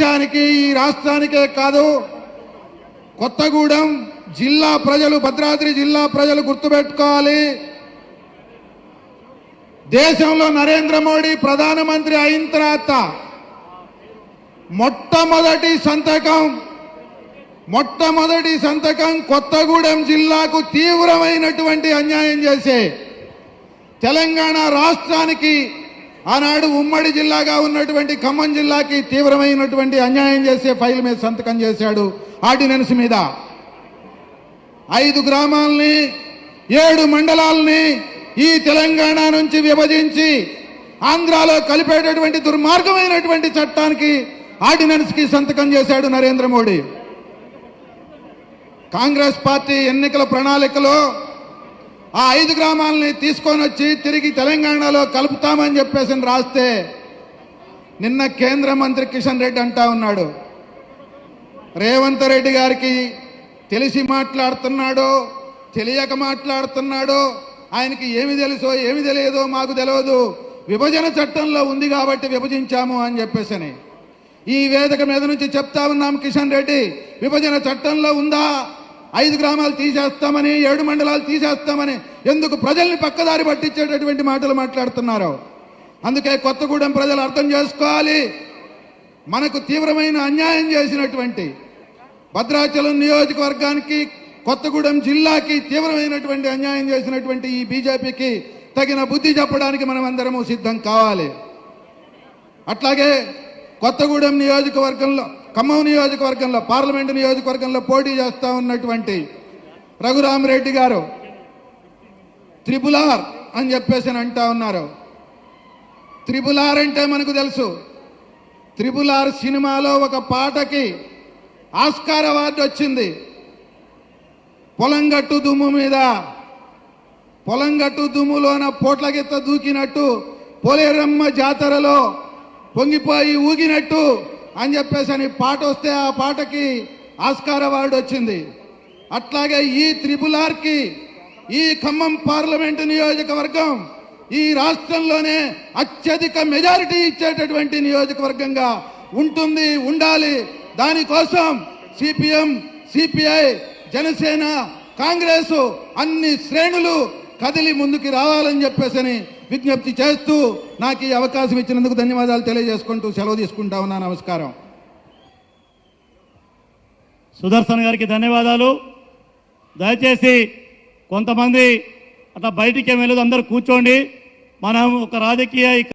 దేశానికి ఈ రాష్ట్రానికే కాదు కొత్తగూడెం జిల్లా ప్రజలు, భద్రాద్రి జిల్లా ప్రజలు గుర్తుపెట్టుకోవాలి. దేశంలో నరేంద్ర మోడీ ప్రధానమంత్రి అయిన తర్వాత మొట్టమొదటి సంతకం కొత్తగూడెం జిల్లాకు తీవ్రమైనటువంటి అన్యాయం చేసే, తెలంగాణ రాష్ట్రానికి ఆనాడు ఉమ్మడి జిల్లాగా ఉన్నటువంటి ఖమ్మం జిల్లాకి తీవ్రమైనటువంటి అన్యాయం చేసే ఫైల్ మీద సంతకం చేశాడు. ఆర్డినెన్స్ మీద 5 గ్రామాలని 7 మండలాలని ఈ తెలంగాణ నుంచి విభజించి ఆంధ్రాలో కలిపేటటువంటి దుర్మార్గమైనటువంటి చట్టానికి, ఆర్డినెన్స్ కి సంతకం చేశాడు నరేంద్ర మోడీ. కాంగ్రెస్ పార్టీ ఎన్నికల ప్రణాళికలో ఆ 5 గ్రామాలని తీసుకొని వచ్చి తిరిగి తెలంగాణలో కలుపుతామని చెప్పేసి రాస్తే, నిన్న కేంద్ర మంత్రి కిషన్ రెడ్డి అంటా ఉన్నాడు, రేవంత్ రెడ్డి గారికి తెలిసి మాట్లాడుతున్నాడో తెలియక మాట్లాడుతున్నాడో, ఆయనకి ఏమి తెలుసో ఏమి తెలియదో మాకు తెలియదు, విభజన చట్టంలో ఉంది కాబట్టి విభజించాము అని చెప్పేసి ఈ వేదిక మీద నుంచి చెప్తా ఉన్నాం. కిషన్ రెడ్డి, విభజన చట్టంలో ఉందా? 5 గ్రామాలు తీసేస్తామని, 7 మండలాలు తీసేస్తామని ఎందుకు ప్రజల్ని పక్కదారి పట్టించేటటువంటి మాటలు మాట్లాడుతున్నారు? అందుకే కొత్తగూడెం ప్రజలు అర్థం చేసుకోవాలి, మనకు తీవ్రమైన అన్యాయం చేసినటువంటి భద్రాచలం నియోజకవర్గానికి, కొత్తగూడెం జిల్లాకి తీవ్రమైనటువంటి అన్యాయం చేసినటువంటి ఈ బీజేపీకి తగిన బుద్ధి చెప్పడానికి మనం అందరము సిద్ధం కావాలి. అట్లాగే కొత్తగూడెం నియోజకవర్గంలో, ఖమ్మం నియోజకవర్గంలో, పార్లమెంటు నియోజకవర్గంలో పోటీ చేస్తా ఉన్నటువంటి రఘురామరెడ్డి గారు త్రిపుల్ ఆర్ అని చెప్పేసి అంటా ఉన్నారు. త్రిపుల్ ఆర్ అంటే మనకు తెలుసు, త్రిపుల్ ఆర్ సినిమాలో ఒక పాటకి ఆస్కార్ అవార్డు వచ్చింది. పొలంగట్టు దుమ్ము మీద, పొలంగట్టు దుమ్ములోన పోట్ల గిత్త దూకినట్టు, పోలేరమ్మ జాతరలో పొంగిపోయి ఊగినట్టు అని చెప్పేసి పాట వస్తే ఆ పాటకి ఆస్కార్ అవార్డు వచ్చింది. అట్లాగే ఈ త్రిపుల్ ఆర్కి ఈ ఖమ్మం పార్లమెంటు నియోజకవర్గం ఈ రాష్ట్రంలోనే అత్యధిక మెజారిటీ ఇచ్చేటటువంటి నియోజకవర్గంగా ఉంటుంది, ఉండాలి. దానికోసం సిపిఎం, సిపిఐ, జనసేన, కాంగ్రెస్ అన్ని శ్రేణులు కదిలి ముందుకు రావాలని చెప్పేసి విజ్ఞప్తి చేస్తూ నాకు ఈ అవకాశం ఇచ్చినందుకు ధన్యవాదాలు తెలియజేసుకుంటూ సెలవు తీసుకుంటా ఉన్నా. నమస్కారం. సుదర్శన్ గారికి ధన్యవాదాలు. దయచేసి కొంతమంది అట్లా బయటికి వెళ్ళదు, అందరూ కూర్చోండి. మనం ఒక రాజకీయ